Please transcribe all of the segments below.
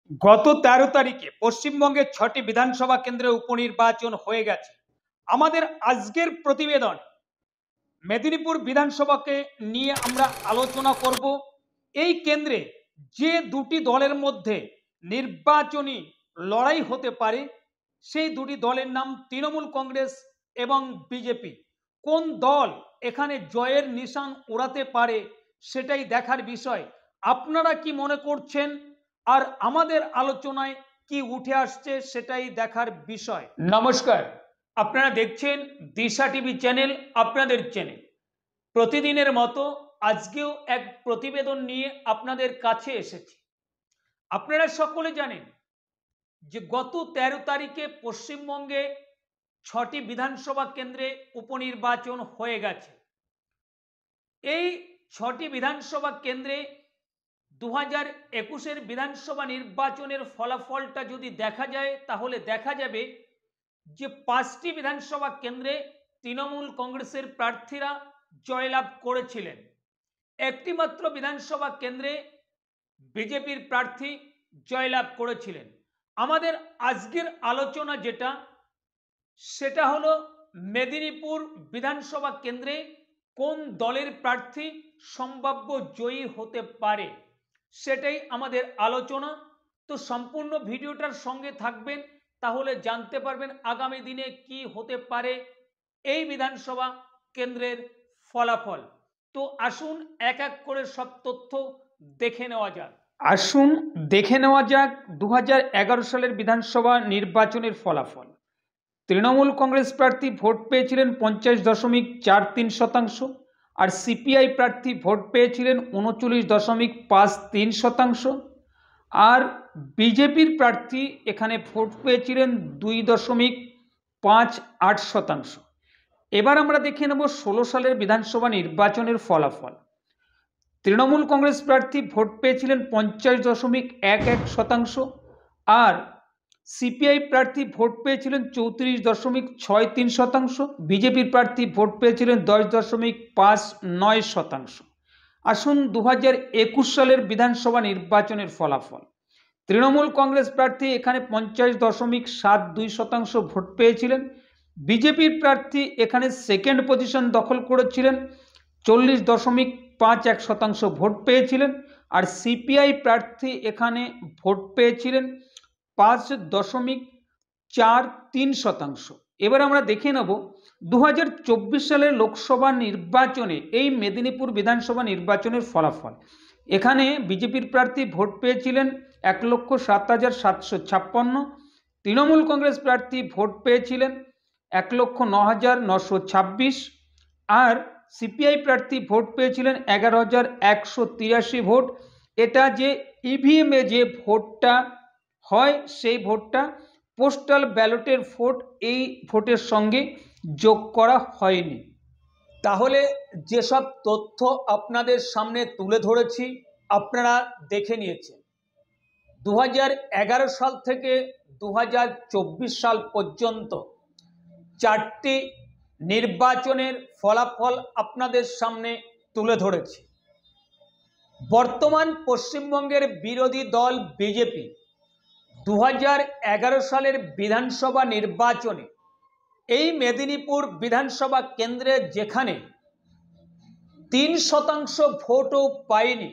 গত ১৩ তারিখে পশ্চিমবঙ্গের ৬টি বিধানসভা কেন্দ্রে উপনির্বাচন হয়ে গেছে। আমাদের আজকের প্রতিবেদন মেদিনীপুর বিধানসভাকে নিয়ে আমরা আলোচনা করব। এই কেন্দ্রে যে দুটি দলের মধ্যে নির্বাচনী লড়াই হতে পারে সেই দুটি দলের নাম তৃণমূল কংগ্রেস এবং বিজেপি। কোন দল এখানে জয়ের নিশান ওড়াতে পারে সেটাই দেখার বিষয়। আপনারা কি মনে করছেন আর আমাদের আলোচনায় কি উঠে আসছে সেটাই দেখার বিষয়। নমস্কার, আপনারা দেখছেন দিশা টিভি চ্যানেল, আপনাদের চ্যানেল। প্রতিদিনের মতো আজকেও এক প্রতিবেদন নিয়ে আপনাদের কাছে এসেছি। আপনারা সকলে জানেন যে গত ১৩ তারিখে পশ্চিমবঙ্গে ৬টি বিধানসভা কেন্দ্রে উপনির্বাচন হয়ে গেছে। এই ৬টি বিধানসভা কেন্দ্রে ২০২১-এর বিধানসভা নির্বাচনের ফলাফলটা যদি দেখা যায় তাহলে দেখা যাবে যে ৫টি বিধানসভা কেন্দ্রে তৃণমূল কংগ্রেসের প্রার্থীরা জয়লাভ করেছিলেন। একটি মাত্র বিধানসভা কেন্দ্রে বিজেপির প্রার্থী জয়লাভ করেছিলেন। আমাদের আজকের আলোচনা সেটা হলো মেদিনীপুর বিধানসভা কেন্দ্রে কোন দলের প্রার্থী সম্ভাব্য জয়ী হতে পারে সেটাই আমাদের আলোচনা। তো সম্পূর্ণ ভিডিওটার সঙ্গে থাকবেন, তাহলে জানতে পারবেন আগামী দিনে কি হতে পারে এই বিধানসভা কেন্দ্রের ফলাফল। তো আসুন এক এক করে সব তথ্য দেখে নেওয়া যাক। আসুন দেখে নেওয়া যাক ২০১১ সালের বিধানসভা নির্বাচনের ফলাফল। তৃণমূল কংগ্রেস প্রার্থী ভোট পেয়েছিলেন ৫০.৪৩%, আর সিপিআই প্রার্থী ভোট পেয়েছিলেন ৩৯.৫৩%, আর বিজেপির প্রার্থী এখানে ভোট পেয়েছিলেন ২.৫৮%। এবার আমরা দেখে নেব ১৬ সালের বিধানসভা নির্বাচনের ফলাফল। তৃণমূল কংগ্রেস প্রার্থী ভোট পেয়েছিলেন ৫০.১১%, আর সিপিআই প্রার্থী ভোট পেয়েছিলেন ৩৪.৬৩%, বিজেপির প্রার্থী ভোট পেয়েছিলেন ১০.৫৯%। আসুন ২০২১ সালের বিধানসভা নির্বাচনের ফলাফল। তৃণমূল কংগ্রেস প্রার্থী এখানে ৫০.৭২% ভোট পেয়েছিলেন, বিজেপির প্রার্থী এখানে সেকেন্ড পজিশন দখল করেছিলেন, ৪০.৫১% ভোট পেয়েছিলেন, আর সিপিআই প্রার্থী এখানে ভোট পেয়েছিলেন ৫.৪৩%। এবার আমরা দেখে নেব ২০২৪ সালের লোকসভা নির্বাচনে এই মেদিনীপুর বিধানসভা নির্বাচনের ফলাফল। এখানে বিজেপির প্রার্থী ভোট পেয়েছিলেন ১,০৭,৭৫৬, তৃণমূল কংগ্রেস প্রার্থী ভোট পেয়েছিলেন ১,০৯,৯২৬, আর সিপিআই প্রার্থী ভোট পেয়েছিলেন ১১,১৮৩ ভোট। এটা যে ইভিএমে যে ভোটটা হয় সেই ভোটটা পোস্টাল ব্যালটের ভোট, এই ভোটের সঙ্গে যোগ করা হয়নি। তাহলে যেসব তথ্য আপনাদের সামনে তুলে ধরেছি আপনারা দেখে নিয়েছেন। ২০১১ সাল থেকে ২০২৪ সাল পর্যন্ত ৪টি নির্বাচনের ফলাফল আপনাদের সামনে তুলে ধরেছি। বর্তমান পশ্চিমবঙ্গের বিরোধী দল বিজেপি ২০১১ সালের বিধানসভা নির্বাচনে এই মেদিনীপুর বিধানসভা কেন্দ্রে যেখানে ৩% ভোটও পায়নি,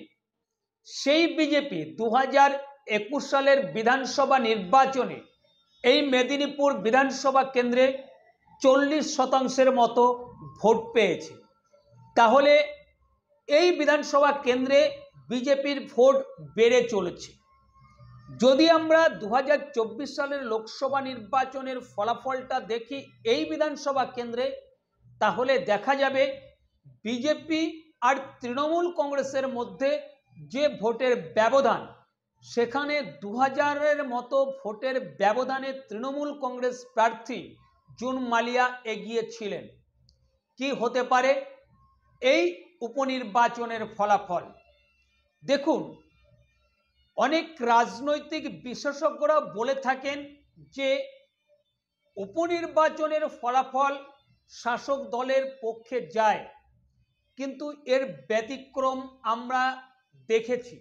সেই বিজেপি ২০২১ সালের বিধানসভা নির্বাচনে এই মেদিনীপুর বিধানসভা কেন্দ্রে ৪০% মতো ভোট পেয়েছে। তাহলে এই বিধানসভা কেন্দ্রে বিজেপির ভোট বেড়ে চলেছে। যদি আমরা ২০২৪ সালের লোকসভা নির্বাচনের ফলাফলটা দেখি এই বিধানসভা কেন্দ্রে, তাহলে দেখা যাবে বিজেপি আর তৃণমূল কংগ্রেসের মধ্যে যে ভোটের ব্যবধান, সেখানে ২০০০-এর মতো ভোটের ব্যবধানে তৃণমূল কংগ্রেস প্রার্থী জুন মালিয়া এগিয়ে ছিলেন। কি হতে পারে এই উপনির্বাচনের ফলাফল? দেখুন, অনেক রাজনৈতিক বিশেষজ্ঞরা বলে থাকেন যে উপনির্বাচনের ফলাফল শাসক দলের পক্ষে যায়, কিন্তু এর ব্যতিক্রম আমরা দেখেছি।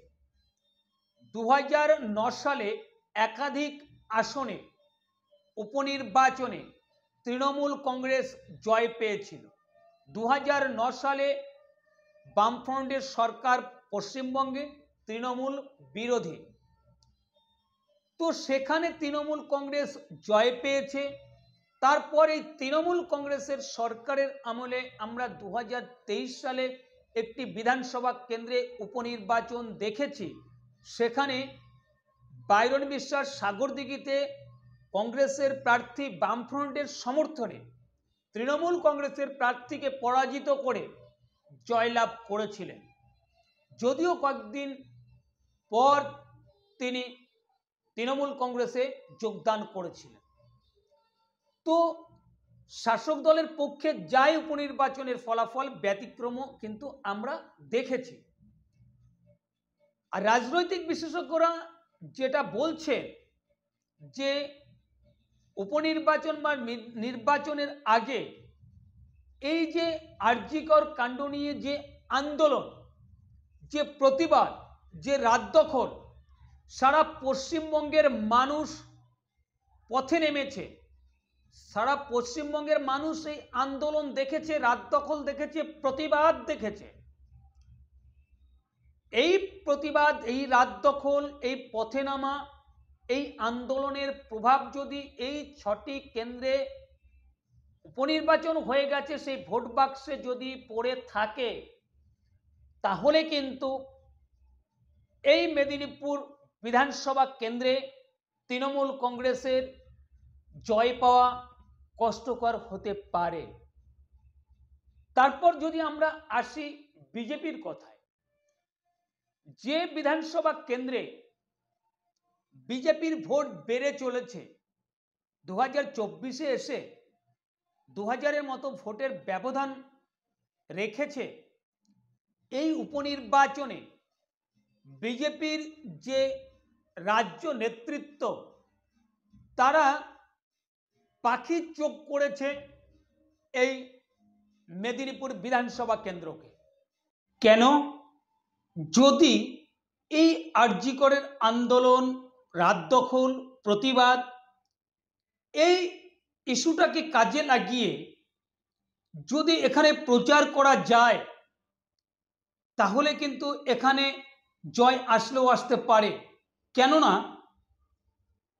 2009 সালে একাধিক আসনে উপনির্বাচনে তৃণমূল কংগ্রেস জয় পেয়েছিল। 2009 সালে বামফ্রন্টের সরকার পশ্চিমবঙ্গে তৃণমূল বিরোধী, তো সেখানে তৃণমূল কংগ্রেস জয় পেয়েছে। তারপরে তৃণমূল কংগ্রেসের সরকারের আমলে আমরা 2023 সালে একটি বিধানসভা কেন্দ্রে উপনির্বাচন দেখেছি। সেখানে বাইরন বিশ্বাস সাগরদিঘিতে কংগ্রেসের প্রার্থী বামফ্রন্টের সমর্থনে তৃণমূল কংগ্রেসের প্রার্থীকে পরাজিত করে জয়লাভ করেছিলেন, যদিও কয়েকদিন পর তিনি তৃণমূল কংগ্রেসে যোগদান করেছিলেন। তো শাসক দলের পক্ষে যাই উপনির্বাচনের ফলাফল, ব্যতিক্রমও কিন্তু আমরা দেখেছি। আর রাজনৈতিক বিশেষজ্ঞরা যেটা বলছে যে উপনির্বাচন বা নির্বাচনের আগে এই যে আরজিকর কাণ্ড নিয়ে যে আন্দোলন, যে প্রতিবাদ, যে রাত দখল, সারা পশ্চিমবঙ্গের মানুষ পথে নেমেছে। সারা পশ্চিমবঙ্গের মানুষ এই আন্দোলন দেখেছে, রাত দখল দেখেছে, প্রতিবাদ দেখেছে। এই প্রতিবাদ, এই রাত দখল, এই পথে নামা, এই আন্দোলনের প্রভাব যদি এই 6টি কেন্দ্রে উপনির্বাচন হয়ে গেছে সেই ভোট বাক্সে যদি পড়ে থাকে, তাহলে কিন্তু এই মেদিনীপুর বিধানসভা কেন্দ্রে তৃণমূল কংগ্রেসের জয় পাওয়া কষ্টকর হতে পারে। তারপর যদি আমরা আসি বিজেপির কথায়, যে বিধানসভা কেন্দ্রে বিজেপির ভোট বেড়ে চলেছে, 2024-এ এসে 2000-এর মতো ভোটের ব্যবধান রেখেছে, এই উপনির্বাচনে বিজেপির যে রাজ্য নেতৃত্ব তারা পাখির চোখ করেছে এই মেদিনীপুর বিধানসভা কেন্দ্রকে। কেন? যদি এই আরজিকরের আন্দোলন, রাত দখল, প্রতিবাদ, এই ইস্যুটাকে কাজে লাগিয়ে যদি এখানে প্রচার করা যায়, তাহলে কিন্তু এখানে জয় আসলেও আসতে পারে। কেননা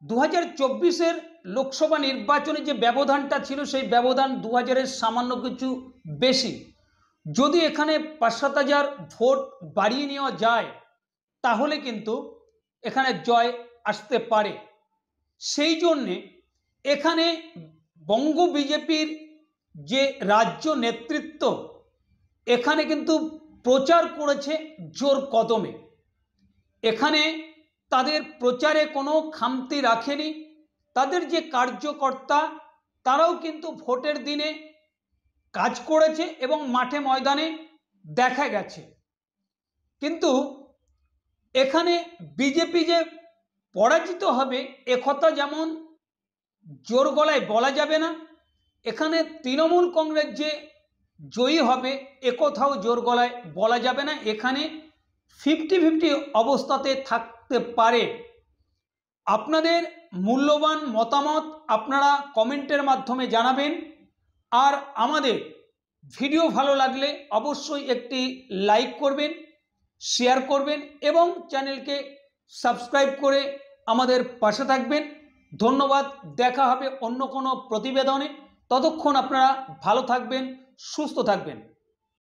2024-এর লোকসভা নির্বাচনে যে ব্যবধানটা ছিল সেই ব্যবধান 2000-এর সামান্য কিছু বেশি। যদি এখানে 5-7 হাজার ভোট বাড়িয়ে নেওয়া যায়, তাহলে কিন্তু এখানে জয় আসতে পারে। সেই জন্যে এখানে বঙ্গ বিজেপির যে রাজ্য নেতৃত্ব এখানে কিন্তু প্রচার করেছে জোর কদমে। এখানে তাদের প্রচারে কোনো খামতি রাখেনি। তাদের যে কার্যকর্তা তারাও কিন্তু ভোটের দিনে কাজ করেছে এবং মাঠে ময়দানে দেখা গেছে। কিন্তু এখানে বিজেপি যে পরাজিত হবে একথা যেমন জোর গলায় বলা যাবে না, এখানে তৃণমূল কংগ্রেস যে জয়ী হবে একথাও জোর গলায় বলা যাবে না। এখানে 50-50 অবস্থাতে থাকতে পারে। আপনাদের মূল্যবান মতামত আপনারা কমেন্টের মাধ্যমে জানাবেন। আর আমাদের ভিডিও ভালো লাগলে অবশ্যই একটি লাইক করবেন, শেয়ার করবেন এবং চ্যানেলকে সাবস্ক্রাইব করে আমাদের পাশে থাকবেন। ধন্যবাদ। দেখা হবে অন্য কোনো প্রতিবেদনে। ততক্ষণ আপনারা ভালো থাকবেন, সুস্থ থাকবেন।